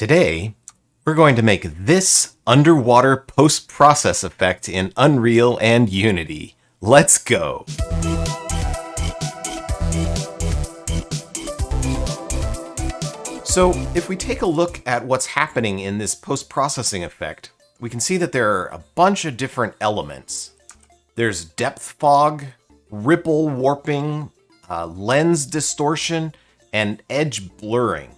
Today, we're going to make this underwater post-process effect in Unreal and Unity. Let's go! So, if we take a look at what's happening in this post-processing effect, we can see that there are a bunch of different elements. There's depth fog, ripple warping, lens distortion, and edge blurring.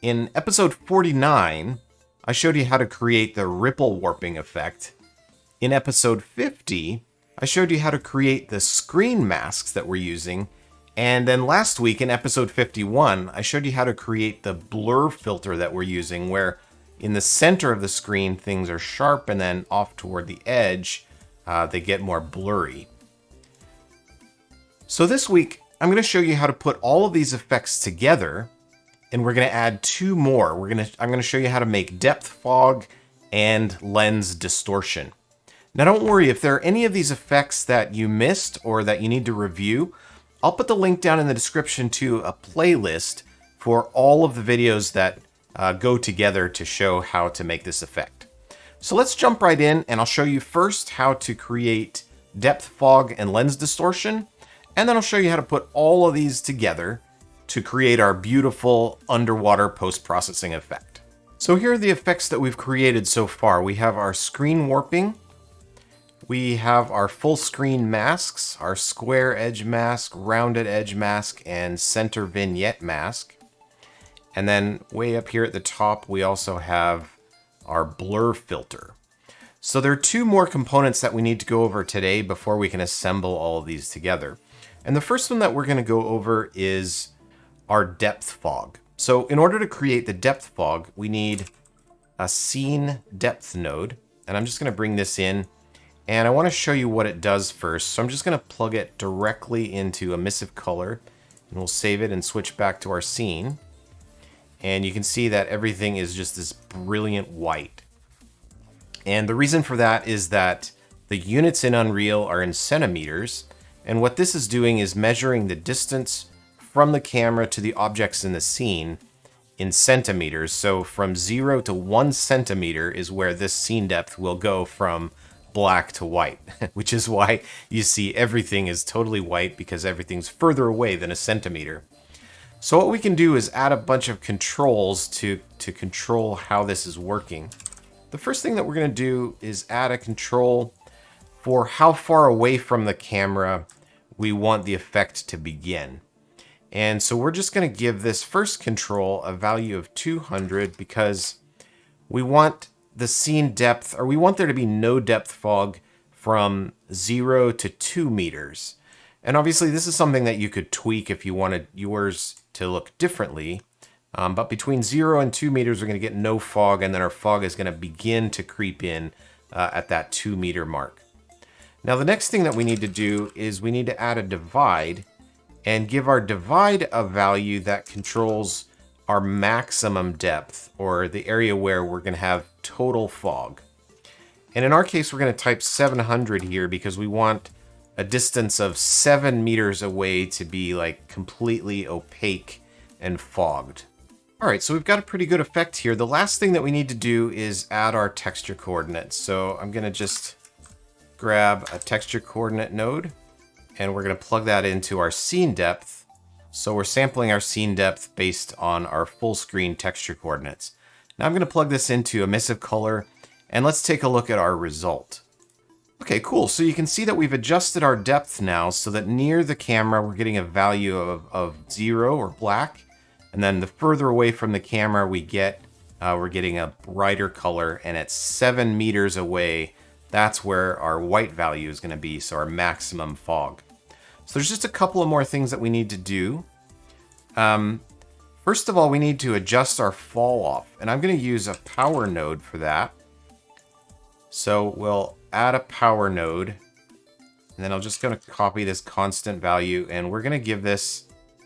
In episode 49, I showed you how to create the ripple warping effect. In episode 50, I showed you how to create the screen masks that we're using. And then last week in episode 51, I showed you how to create the blur filter that we're using, where in the center of the screen, things are sharp, and then off toward the edge, they get more blurry. So this week, I'm going to show you how to put all of these effects together, and we're going to add two more. I'm going to show you how to make depth fog and lens distortion. Now don't worry, if there are any of these effects that you missed or that you need to review, I'll put the link down in the description to a playlist for all of the videos that go together to show how to make this effect. So let's jump right in, and I'll show you first how to create depth fog and lens distortion, and then I'll show you how to put all of these together to create our beautiful underwater post-processing effect. So here are the effects that we've created so far. We have our screen warping, we have our full screen masks, our square edge mask, rounded edge mask, and center vignette mask. And then way up here at the top, we also have our blur filter. So there are two more components that we need to go over today before we can assemble all of these together. And the first one that we're going to go over is our depth fog. So in order to create the depth fog, we need a scene depth node. And I'm just going to bring this in, and I want to show you what it does first. So I'm just going to plug it directly into emissive color, and we'll save it and switch back to our scene. And you can see that everything is just this brilliant white. And the reason for that is that the units in Unreal are in centimeters, and what this is doing is measuring the distance from the camera to the objects in the scene in centimeters. So from 0 to 1 centimeter is where this scene depth will go from black to white, which is why you see everything is totally white, because everything's further away than a centimeter. So what we can do is add a bunch of controls to control how this is working. The first thing that we're going to do is add a control for how far away from the camera we want the effect to begin. And so we're just going to give this first control a value of 200 because we want the scene depth, or we want there to be no depth fog from 0 to 2 meters. And obviously this is something that you could tweak if you wanted yours to look differently. But between 0 and 2 meters, we're going to get no fog, and then our fog is going to begin to creep in at that 2 meter mark. Now the next thing that we need to do is we need to add a divide and give our divide a value that controls our maximum depth, or the area where we're going to have total fog. And in our case, we're going to type 700 here because we want a distance of 7 meters away to be like completely opaque and fogged. All right, so we've got a pretty good effect here. The last thing that we need to do is add our texture coordinates. So I'm going to just grab a texture coordinate node, and we're going to plug that into our scene depth. So we're sampling our scene depth based on our full screen texture coordinates. Now I'm going to plug this into emissive color, and let's take a look at our result. Okay, cool. So you can see that we've adjusted our depth now so that near the camera we're getting a value of 0 or black, and then the further away from the camera we're getting a brighter color, and at 7 meters away, that's where our white value is going to be, so our maximum fog. So there's just a couple of more things that we need to do. First of all, we need to adjust our fall off, and I'm going to use a power node for that. So we'll add a power node, and then I'm just going to copy this constant value, and we're going to give this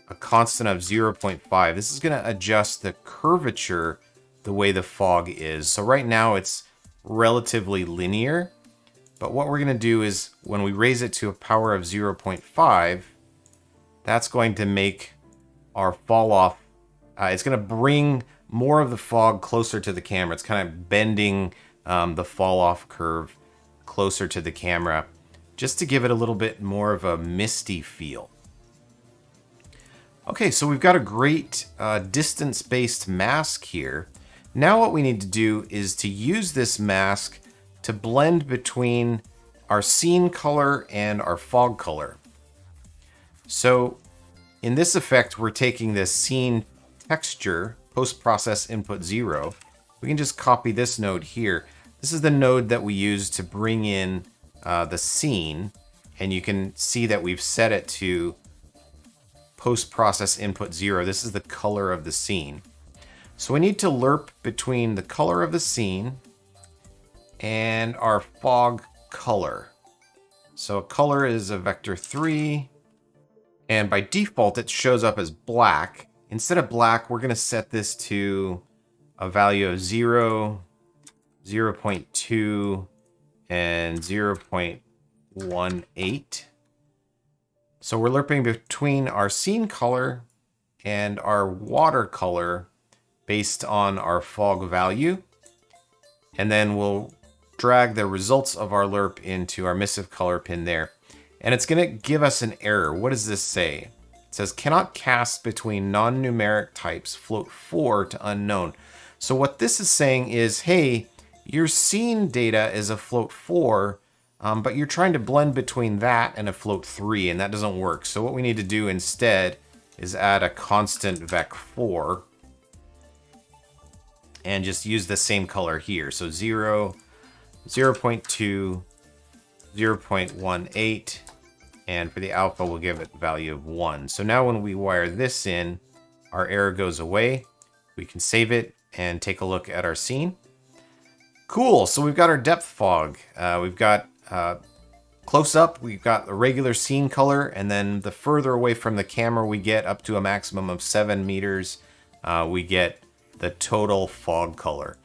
a constant of 0.5. This is going to adjust the curvature the way the fog is. So right now it's relatively linear, but what we're going to do is when we raise it to a power of 0.5, that's going to make our fall off, it's going to bring more of the fog closer to the camera. It's kind of bending the fall off curve closer to the camera just to give it a little bit more of a misty feel. Okay, so we've got a great distance-based mask here. Now what we need to do is to use this mask to blend between our scene color and our fog color. So in this effect, we're taking this scene texture, post-process input 0. We can just copy this node here. This is the node that we use to bring in the scene, and you can see that we've set it to post-process input 0. This is the color of the scene. So we need to lerp between the color of the scene and our fog color. So color is a vector 3, and by default it shows up as black. Instead of black, we're going to set this to a value of 0, 0.2, and 0.18. So we're lerping between our scene color and our watercolor based on our fog value. And then we'll drag the results of our lerp into our emissive color pin there. And it's going to give us an error. What does this say? It says, cannot cast between non-numeric types, float 4 to unknown. So what this is saying is, hey, your scene data is a float 4, but you're trying to blend between that and a float 3, and that doesn't work. So what we need to do instead is add a constant vec 4 and just use the same color here. So 0, 0.2, 0.18, and for the alpha, we'll give it the value of 1. So now when we wire this in, our error goes away. We can save it and take a look at our scene. Cool, so we've got our depth fog. We've got close up, we've got the regular scene color, and then the further away from the camera we get, up to a maximum of 7 meters, we get the total fog color.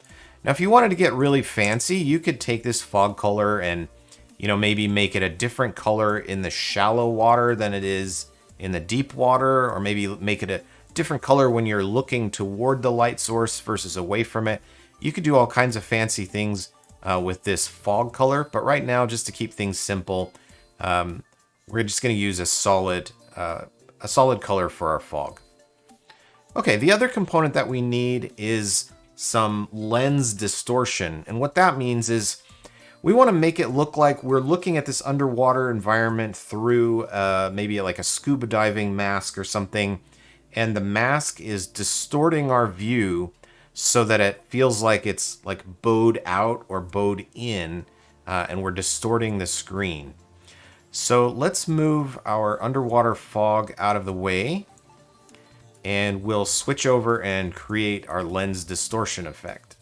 Now, if you wanted to get really fancy, you could take this fog color and, you know, maybe make it a different color in the shallow water than it is in the deep water, or maybe make it a different color when you're looking toward the light source versus away from it. You could do all kinds of fancy things with this fog color, but right now, just to keep things simple, we're just going to use a solid color for our fog. Okay, the other component that we need is some lens distortion, and what that means is we want to make it look like we're looking at this underwater environment through maybe like a scuba diving mask or something, and the mask is distorting our view so that it feels like it's like bowed out or bowed in, and we're distorting the screen. So let's move our underwater fog out of the way, and we'll switch over and create our lens distortion effect.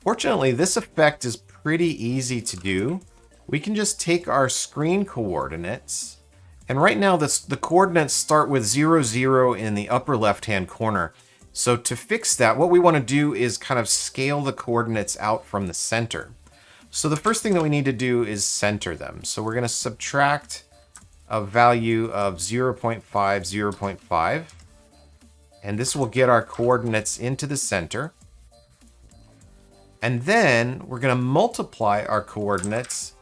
Fortunately, this effect is pretty easy to do. We can just take our screen coordinates, and right now the coordinates start with 0, 0 in the upper left-hand corner. So to fix that, what we want to do is kind of scale the coordinates out from the center. So the first thing that we need to do is center them. So we're going to subtract a value of 0.5, 0.5. And this will get our coordinates into the center. And then we're going to multiply our coordinates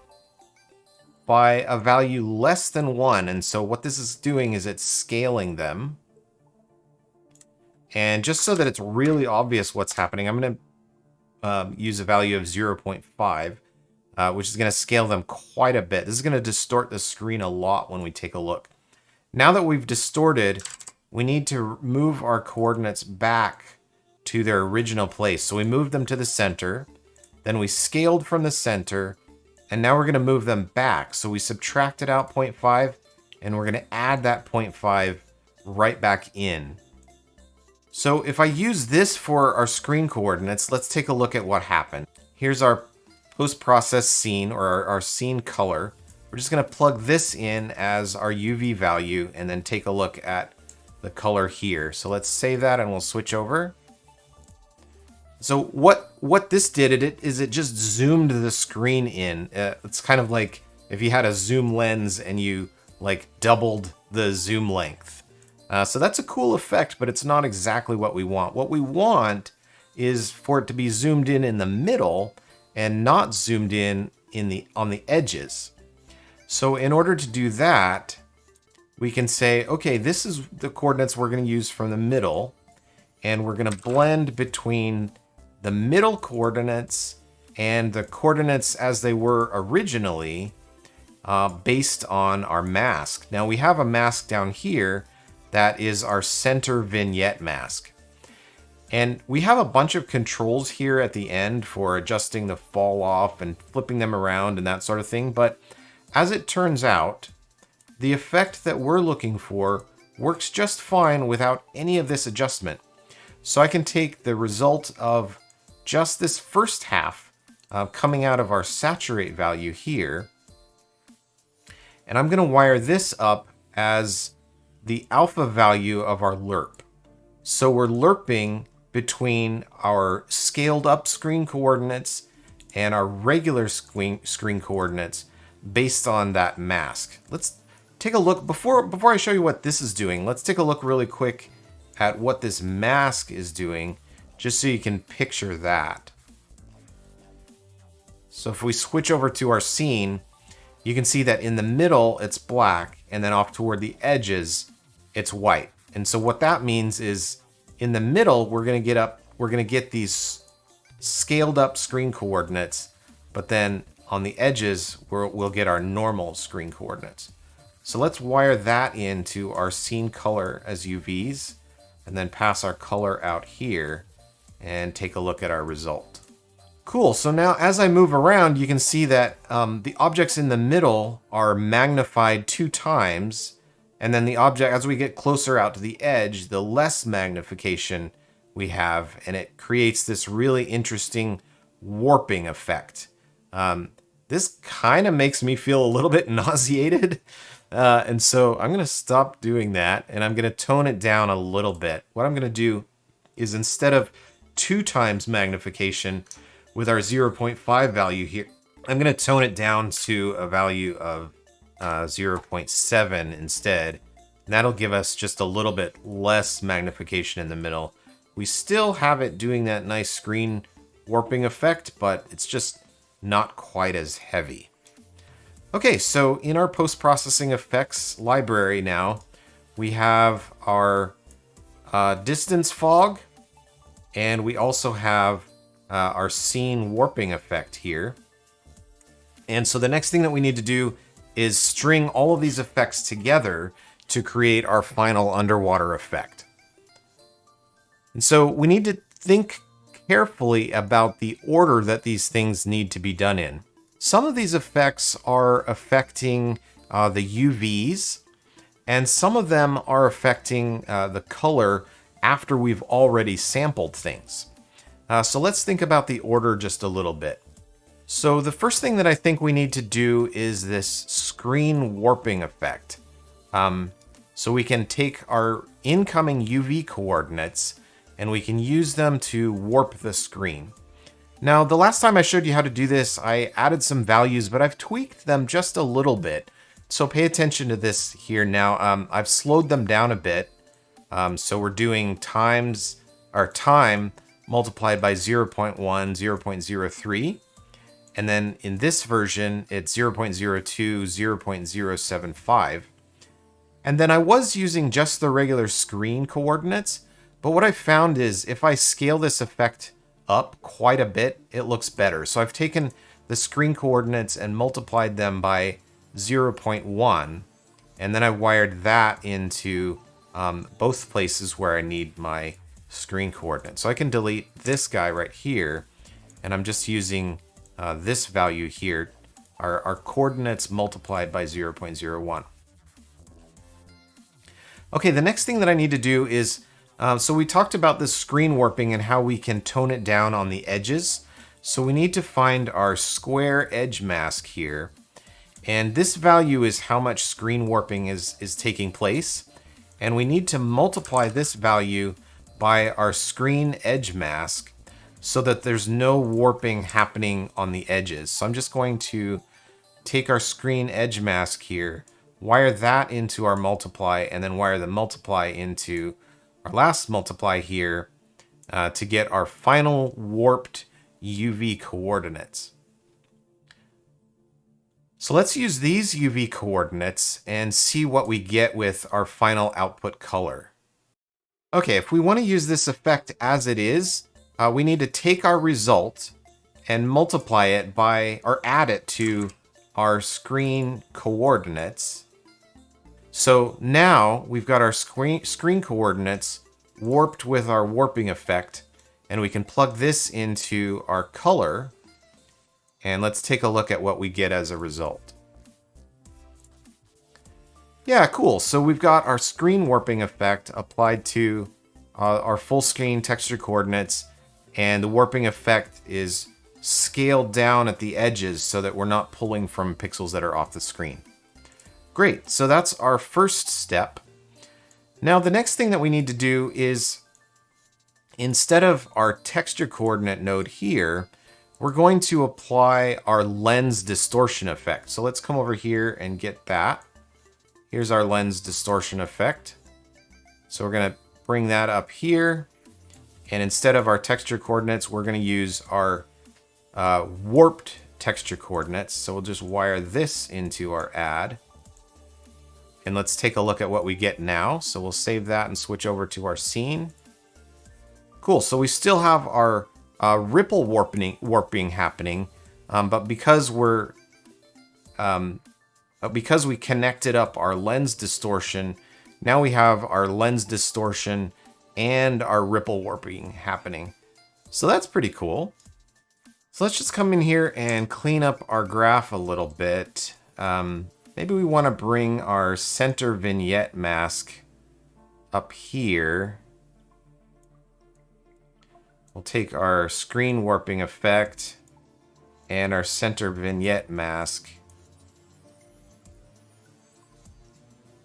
by a value less than 1. And so what this is doing is it's scaling them. And just so that it's really obvious what's happening, I'm going to use a value of 0.5, which is going to scale them quite a bit. This is going to distort the screen a lot when we take a look. Now that we've distorted, we need to move our coordinates back to their original place. So we moved them to the center, then we scaled from the center, and now we're going to move them back. So we subtracted out 0.5, and we're going to add that 0.5 right back in. So if I use this for our screen coordinates, let's take a look at what happened. Here's our post-process scene, or our scene color. We're just going to plug this in as our UV value and then take a look at the color here. So let's save that and we'll switch over. So what this did is it just zoomed the screen in. It's kind of like if you had a zoom lens and you like doubled the zoom length. So that's a cool effect, but it's not exactly what we want. What we want is for it to be zoomed in the middle and not zoomed in on the edges. So in order to do that, we can say, okay, this is the coordinates we're going to use from the middle, and we're going to blend between the middle coordinates and the coordinates as they were originally based on our mask. Now we have a mask down here that is our center vignette mask. And we have a bunch of controls here at the end for adjusting the fall off and flipping them around and that sort of thing. But as it turns out, the effect that we're looking for works just fine without any of this adjustment. So I can take the result of just this first half coming out of our saturate value here, and I'm going to wire this up as the alpha value of our lerp. So we're lerping between our scaled up screen coordinates and our regular screen coordinates based on that mask. Let's take a look. Before I show you what this is doing, let's take a look really quick at what this mask is doing, just so you can picture that. So if we switch over to our scene, you can see that in the middle it's black, and then off toward the edges it's white. And so what that means is in the middle we're going to get these scaled up screen coordinates, but then on the edges we'll get our normal screen coordinates. So let's wire that into our scene color as UVs, and then pass our color out here and take a look at our result. Cool, so now as I move around, you can see that the objects in the middle are magnified 2 times, and then the object, as we get closer out to the edge, the less magnification we have, and it creates this really interesting warping effect. This kind of makes me feel a little bit nauseated, and so I'm going to stop doing that, and I'm going to tone it down a little bit. What I'm going to do is, instead of 2 times magnification with our 0.5 value here, I'm going to tone it down to a value of 0.7 instead. And that'll give us just a little bit less magnification in the middle. We still have it doing that nice screen warping effect, but it's just not quite as heavy. Okay, so in our post-processing effects library now, we have our distance fog, and we also have our scene warping effect here. And so the next thing that we need to do is string all of these effects together to create our final underwater effect. And so we need to think carefully about the order that these things need to be done in. Some of these effects are affecting the UVs, and some of them are affecting the color after we've already sampled things. So let's think about the order just a little bit. So the first thing that I think we need to do is this screen warping effect. So we can take our incoming UV coordinates and we can use them to warp the screen. Now, the last time I showed you how to do this, I added some values, but I've tweaked them just a little bit. So pay attention to this here now. I've slowed them down a bit. So we're doing time multiplied by 0.1, 0.03. And then in this version, it's 0.02, 0.075. And then I was using just the regular screen coordinates, but what I found is if I scale this effect up quite a bit, it looks better. So I've taken the screen coordinates and multiplied them by 0.1, and then I wired that into both places where I need my screen coordinates. So I can delete this guy right here, and I'm just using this value here, our coordinates multiplied by 0.01. Okay, the next thing that I need to do is, so we talked about this screen warping and how we can tone it down on the edges. So we need to find our square edge mask here. And this value is how much screen warping is taking place. And we need to multiply this value by our screen edge mask so that there's no warping happening on the edges. So I'm just going to take our screen edge mask here, wire that into our multiply, and then wire the multiply into our last multiply here to get our final warped UV coordinates. So let's use these UV coordinates and see what we get with our final output color. Okay, if we want to use this effect as it is, we need to take our result and multiply it by, or add it to our screen coordinates. So now we've got our screen coordinates warped with our warping effect, and we can plug this into our color, and let's take a look at what we get as a result. Yeah, cool. So we've got our screen warping effect applied to our full screen texture coordinates, and the warping effect is scaled down at the edges so that we're not pulling from pixels that are off the screen. Great, so that's our first step. Now the next thing that we need to do is, instead of our texture coordinate node here, we're going to apply our lens distortion effect. So let's come over here and get that. Here's our lens distortion effect. So we're gonna bring that up here. And instead of our texture coordinates, we're gonna use our warped texture coordinates. So we'll just wire this into our add. And let's take a look at what we get now. So we'll save that and switch over to our scene. Cool, so we still have our ripple warping happening, but because we connected up our lens distortion, now we have our lens distortion and our ripple warping happening. So that's pretty cool. So let's just come in here and clean up our graph a little bit. Maybe we want to bring our center vignette mask up here. We'll take our screen warping effect and our center vignette mask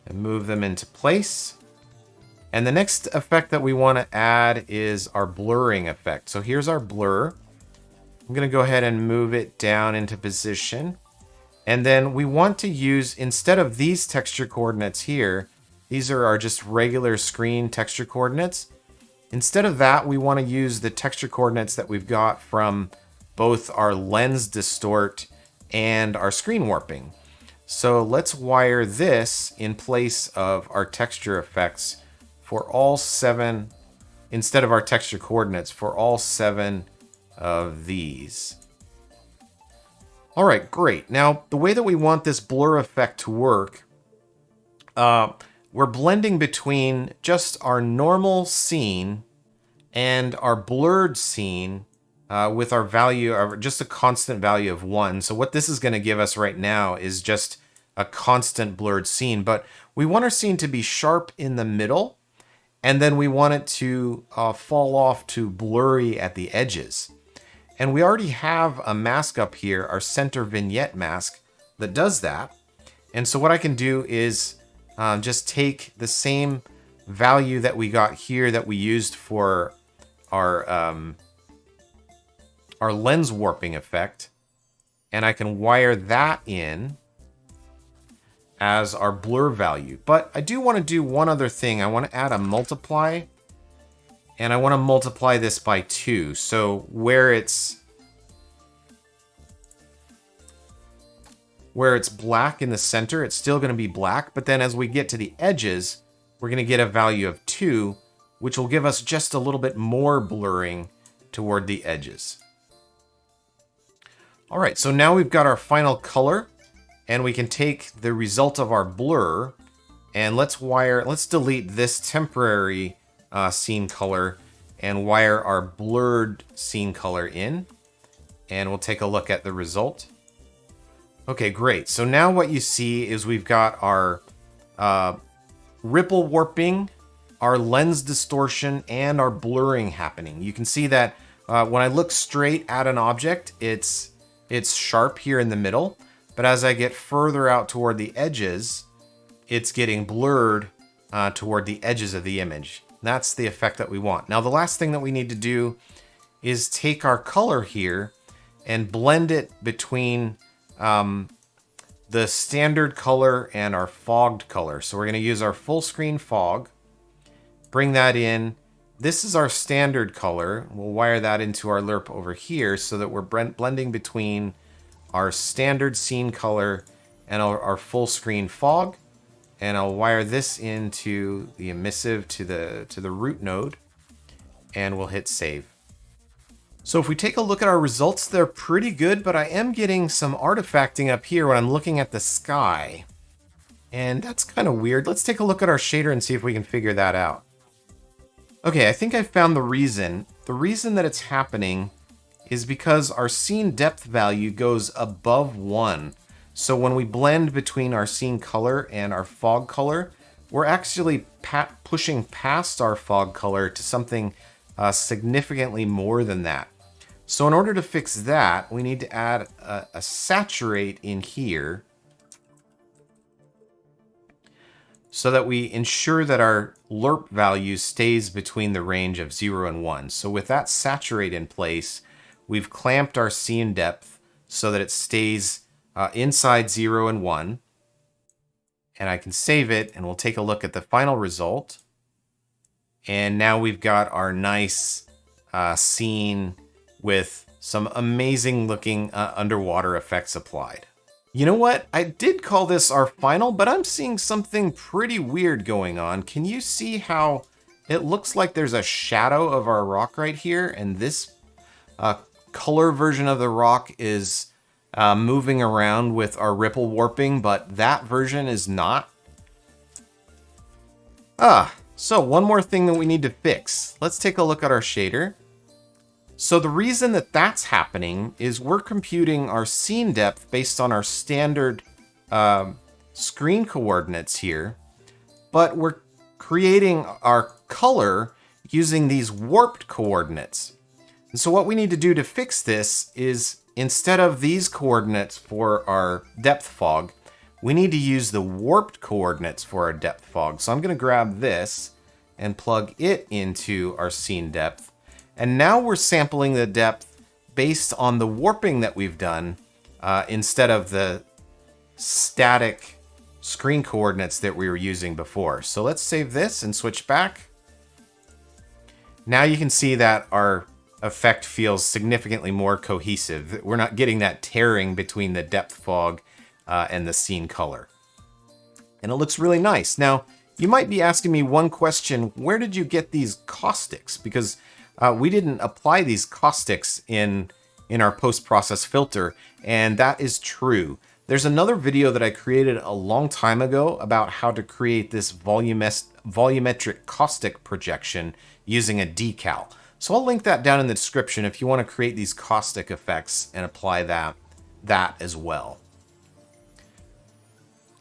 and move them into place. And the next effect that we want to add is our blurring effect. So here's our blur. I'm going to go ahead and move it down into position. And then we want to use, instead of these texture coordinates here, these are our just regular screen texture coordinates. Instead of that, we want to use the texture coordinates that we've got from both our lens distort and our screen warping. So let's wire this in place of our texture effects for all 7, instead of our texture coordinates, for all 7 of these. All right, great. Now, the way that we want this blur effect to work, we're blending between just our normal scene and our blurred scene with our value of just a constant value of 1. So what this is going to give us right now is just a constant blurred scene, but we want our scene to be sharp in the middle, and then we want it to fall off to blurry at the edges. And we already have a mask up here, our center vignette mask, that does that. And so what I can do is just take the same value that we got here that we used for our lens warping effect, and I can wire that in as our blur value. But I do want to do one other thing. I want to add a multiply, and I want to multiply this by 2. So where it's black in the center, it's still going to be black, but then as we get to the edges, we're going to get a value of 2, which will give us just a little bit more blurring toward the edges. All right, so now we've got our final color, and we can take the result of our blur, and let's delete this temporary scene color and wire our blurred scene color in, and we'll take a look at the result. Okay, great. So now what you see is we've got our ripple warping, our lens distortion, and our blurring happening. You can see that when I look straight at an object, it's sharp here in the middle, but as I get further out toward the edges, it's getting blurred toward the edges of the image. That's the effect that we want. Now the last thing that we need to do is take our color here and blend it between the standard color and our fogged color. So we're going to use our full screen fog, bring that in. This is our standard color. We'll wire that into our lerp over here so that we're blending between our standard scene color and our full screen fog. And I'll wire this into the emissive to the root node, and we'll hit save. So if we take a look at our results, they're pretty good, but I am getting some artifacting up here when I'm looking at the sky. And that's kind of weird. Let's take a look at our shader and see if we can figure that out. Okay, I think I found the reason. The reason that it's happening is because our scene depth value goes above 1. So when we blend between our scene color and our fog color, we're actually pushing past our fog color to something significantly more than that. So in order to fix that, we need to add a saturate in here so that we ensure that our lerp value stays between the range of 0 and 1. So with that saturate in place, we've clamped our scene depth so that it stays inside 0 and 1. And I can save it, and we'll take a look at the final result. And now we've got our nice scene with some amazing looking underwater effects applied. You know what? I did call this our final, but I'm seeing something pretty weird going on. Can you see how it looks like there's a shadow of our rock right here, and this color version of the rock is moving around with our ripple warping, but that version is not? So one more thing that we need to fix. Let's take a look at our shader. So the reason that that's happening is we're computing our scene depth based on our standard screen coordinates here, but we're creating our color using these warped coordinates. And so what we need to do to fix this is, instead of these coordinates for our depth fog, we need to use the warped coordinates for our depth fog. So I'm going to grab this and plug it into our scene depth. And now we're sampling the depth based on the warping that we've done instead of the static screen coordinates that we were using before. So let's save this and switch back. Now you can see that our effect feels significantly more cohesive. We're not getting that tearing between the depth fog and the scene color. And it looks really nice. Now, you might be asking me one question: where did you get these caustics? Because we didn't apply these caustics in our post-process filter, and that is true. There's another video that I created a long time ago about how to create this volumetric caustic projection using a decal. So I'll link that down in the description if you want to create these caustic effects and apply that as well.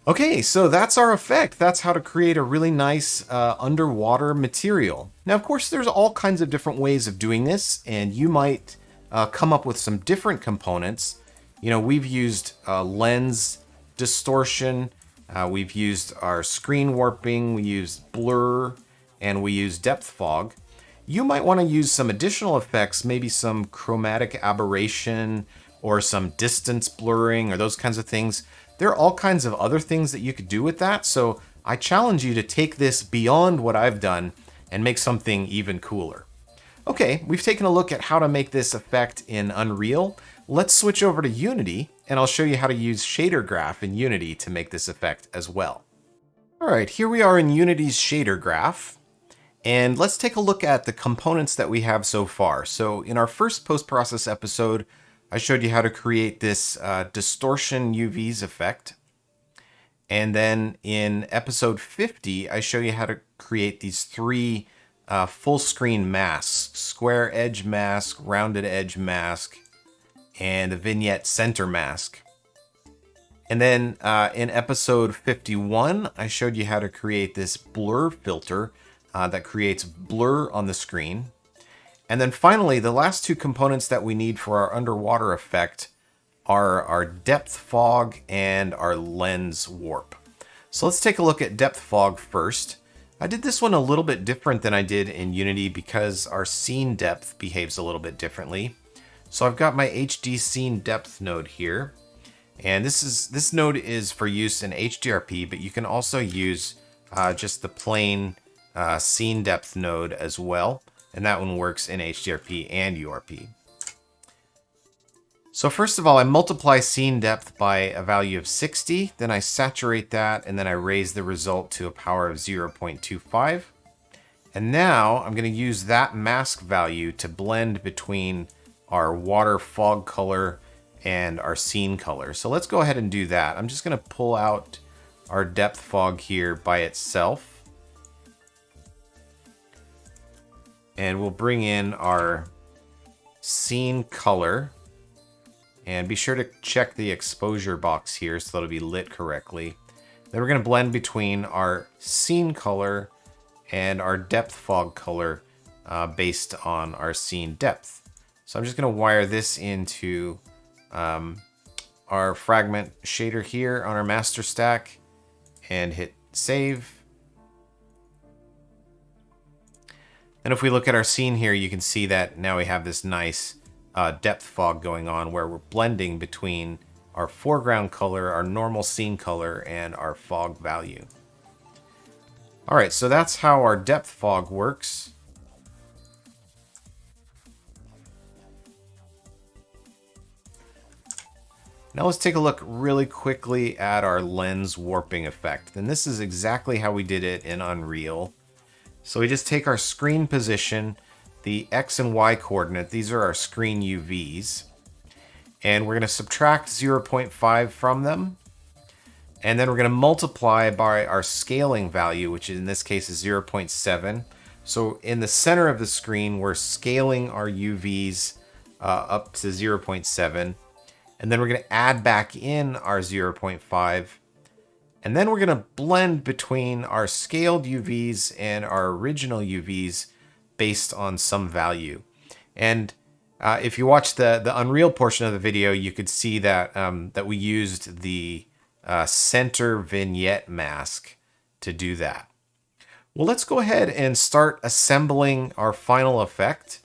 Okay, so that's our effect. That's how to create a really nice underwater material. Now, of course, there's all kinds of different ways of doing this, and you might come up with some different components. You know, we've used lens distortion, we've used our screen warping, we used blur, and we use depth fog. You might want to use some additional effects, maybe some chromatic aberration or some distance blurring or those kinds of things. There are all kinds of other things that you could do with that, so I challenge you to take this beyond what I've done and make something even cooler. Okay, we've taken a look at how to make this effect in Unreal. Let's switch over to Unity, and I'll show you how to use shader graph in Unity to make this effect as well. All right, here we are in Unity's shader graph, and let's take a look at the components that we have so far. So in our first post-process episode, I showed you how to create this distortion UVs effect. And then in episode 50, I show you how to create these three full screen masks: square edge mask, rounded edge mask, and a vignette center mask. And then in episode 51, I showed you how to create this blur filter that creates blur on the screen. And then finally, the last two components that we need for our underwater effect are our depth fog and our lens warp. So let's take a look at depth fog first. I did this one a little bit different than I did in Unity because our scene depth behaves a little bit differently. So I've got my HD scene depth node here, And this node is for use in HDRP, but you can also use just the plain scene depth node as well. And that one works in HDRP and URP. So first of all, I multiply scene depth by a value of 60, then I saturate that, and then I raise the result to a power of 0.25. And now I'm going to use that mask value to blend between our water fog color and our scene color. So let's go ahead and do that. I'm just going to pull out our depth fog here by itself. And we'll bring in our scene color. And be sure to check the exposure box here so it'll be lit correctly. Then we're going to blend between our scene color and our depth fog color based on our scene depth. So I'm just going to wire this into our fragment shader here on our master stack and hit save. And if we look at our scene here, you can see that now we have this nice depth fog going on where we're blending between our foreground color, our normal scene color, and our fog value. All right, so that's how our depth fog works. Now let's take a look really quickly at our lens warping effect. And this is exactly how we did it in Unreal. So we just take our screen position, the X and Y coordinate, these are our screen UVs, and we're going to subtract 0.5 from them, and then we're going to multiply by our scaling value, which in this case is 0.7. So in the center of the screen, we're scaling our UVs up to 0.7, and then we're going to add back in our 0.5, and then we're going to blend between our scaled UVs and our original UVs based on some value. And if you watch the Unreal portion of the video, you could see that that we used the center vignette mask to do that. Well, let's go ahead and start assembling our final effect.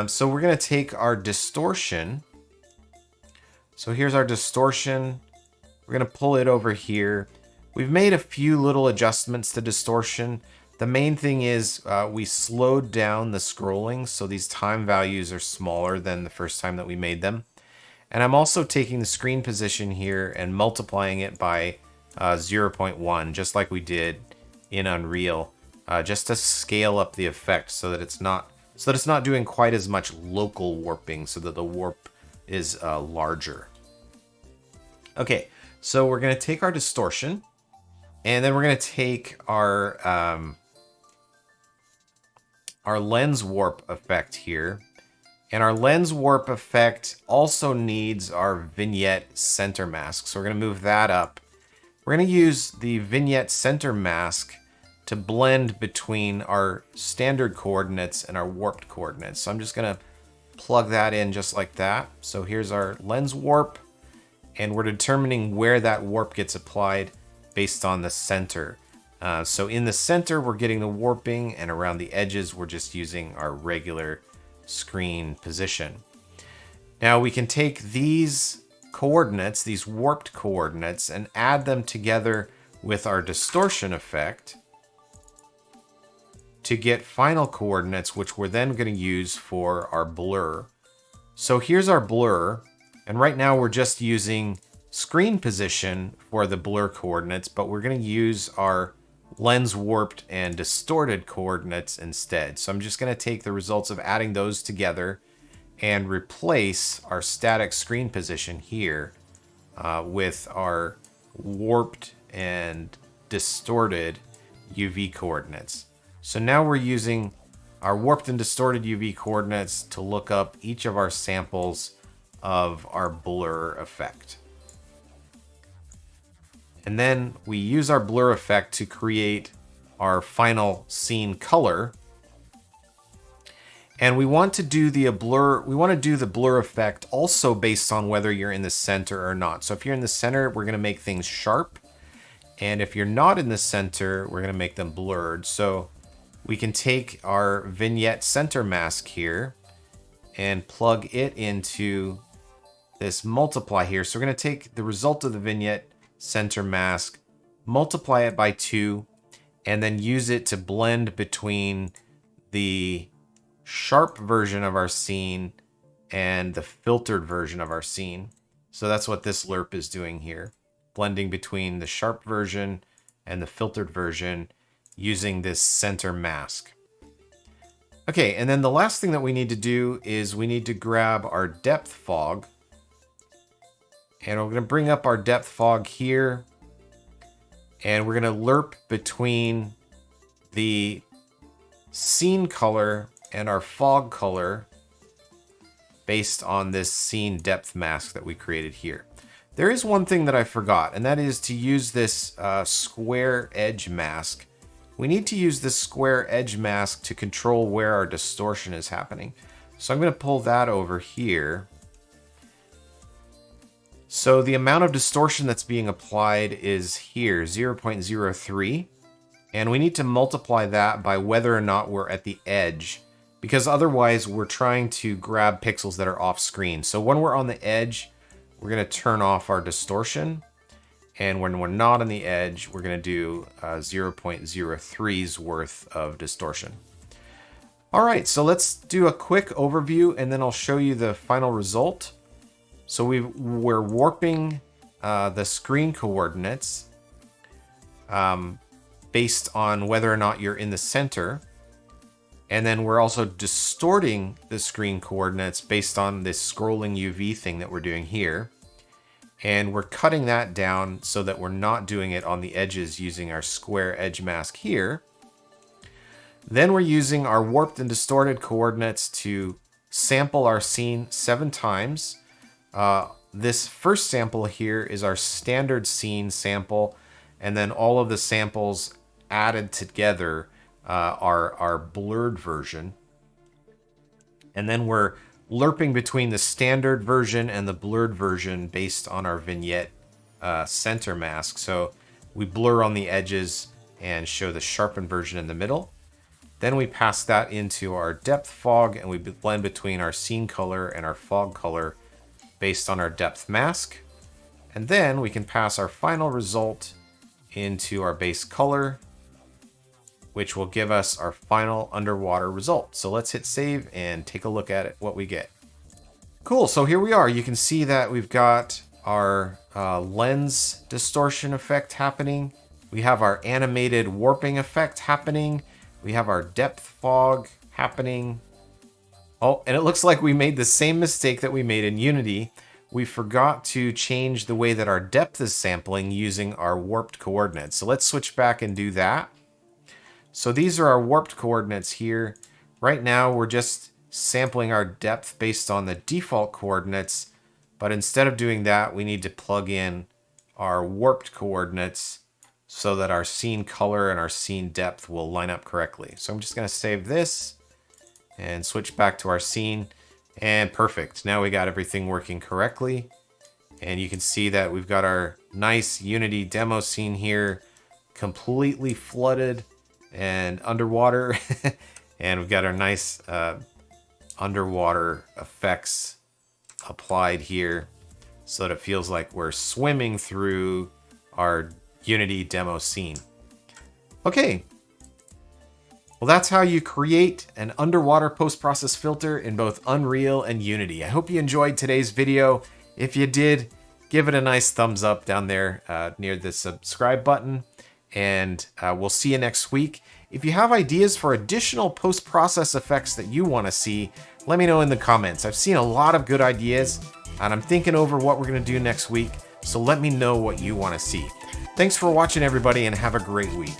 So we're going to take our distortion. So here's our distortion. We're going to pull it over here. We've made a few little adjustments to distortion. The main thing is we slowed down the scrolling, so these time values are smaller than the first time that we made them. And I'm also taking the screen position here and multiplying it by 0.1, just like we did in Unreal, just to scale up the effect so that it's not doing quite as much local warping, so that the warp is larger. Okay, so we're going to take our distortion, and then we're going to take our lens warp effect here. And our lens warp effect also needs our vignette center mask. So we're going to move that up. We're going to use the vignette center mask to blend between our standard coordinates and our warped coordinates. So I'm just going to plug that in just like that. So here's our lens warp, and we're determining where that warp gets applied based on the center. So in the center, we're getting the warping, and around the edges, we're just using our regular screen position. Now we can take these coordinates, these warped coordinates, and add them together with our distortion effect to get final coordinates, which we're then going to use for our blur. So here's our blur, and right now we're just using screen position for the blur coordinates, but we're going to use our lens warped and distorted coordinates instead. So I'm just going to take the results of adding those together and replace our static screen position here with our warped and distorted UV coordinates. So now we're using our warped and distorted UV coordinates to look up each of our samples of our blur effect. And then we use our blur effect to create our final scene color. And we want to do the blur effect also based on whether you're in the center or not. So if you're in the center, we're going to make things sharp. And if you're not in the center, we're going to make them blurred. So we can take our vignette center mask here and plug it into this multiply here. So we're going to take the result of the vignette center mask, multiply it by 2, and then use it to blend between the sharp version of our scene and the filtered version of our scene. So that's what this lerp is doing here, blending between the sharp version and the filtered version using this center mask. Okay, and then the last thing that we need to do is we need to grab our depth fog. And we're going to bring up our depth fog here. And we're going to lerp between the scene color and our fog color based on this scene depth mask that we created here. There is one thing that I forgot, and that is to use this square edge mask. We need to use this square edge mask to control where our distortion is happening. So I'm going to pull that over here. So the amount of distortion that's being applied is here, 0.03. And we need to multiply that by whether or not we're at the edge, because otherwise we're trying to grab pixels that are off screen. So when we're on the edge, we're going to turn off our distortion. And when we're not on the edge, we're going to do 0.03's worth of distortion. All right, so let's do a quick overview and then I'll show you the final result. So we're warping the screen coordinates based on whether or not you're in the center. And then we're also distorting the screen coordinates based on this scrolling UV thing that we're doing here. And we're cutting that down so that we're not doing it on the edges using our square edge mask here. Then we're using our warped and distorted coordinates to sample our scene 7 times. This first sample here is our standard scene sample, and then all of the samples added together are our blurred version. And then we're lerping between the standard version and the blurred version based on our vignette center mask. So we blur on the edges and show the sharpened version in the middle. Then we pass that into our depth fog and we blend between our scene color and our fog color based on our depth mask. And then we can pass our final result into our base color, which will give us our final underwater result. So let's hit save and take a look at it, what we get. Cool, so here we are. You can see that we've got our lens distortion effect happening. We have our animated warping effect happening. We have our depth fog happening. Oh, and it looks like we made the same mistake that we made in Unity. We forgot to change the way that our depth is sampling using our warped coordinates. So let's switch back and do that. So these are our warped coordinates here. Right now, we're just sampling our depth based on the default coordinates. But instead of doing that, we need to plug in our warped coordinates so that our scene color and our scene depth will line up correctly. So I'm just going to save this and switch back to our scene. And perfect. Now we got everything working correctly. And you can see that we've got our nice Unity demo scene here, completely flooded and underwater. And we've got our nice underwater effects applied here so that it feels like we're swimming through our Unity demo scene. Okay. Well, that's how you create an underwater post-process filter in both Unreal and Unity. I hope you enjoyed today's video. If you did, give it a nice thumbs up down there near the subscribe button, and we'll see you next week. If you have ideas for additional post-process effects that you want to see, let me know in the comments. I've seen a lot of good ideas, and I'm thinking over what we're going to do next week, so let me know what you want to see. Thanks for watching, everybody, and have a great week.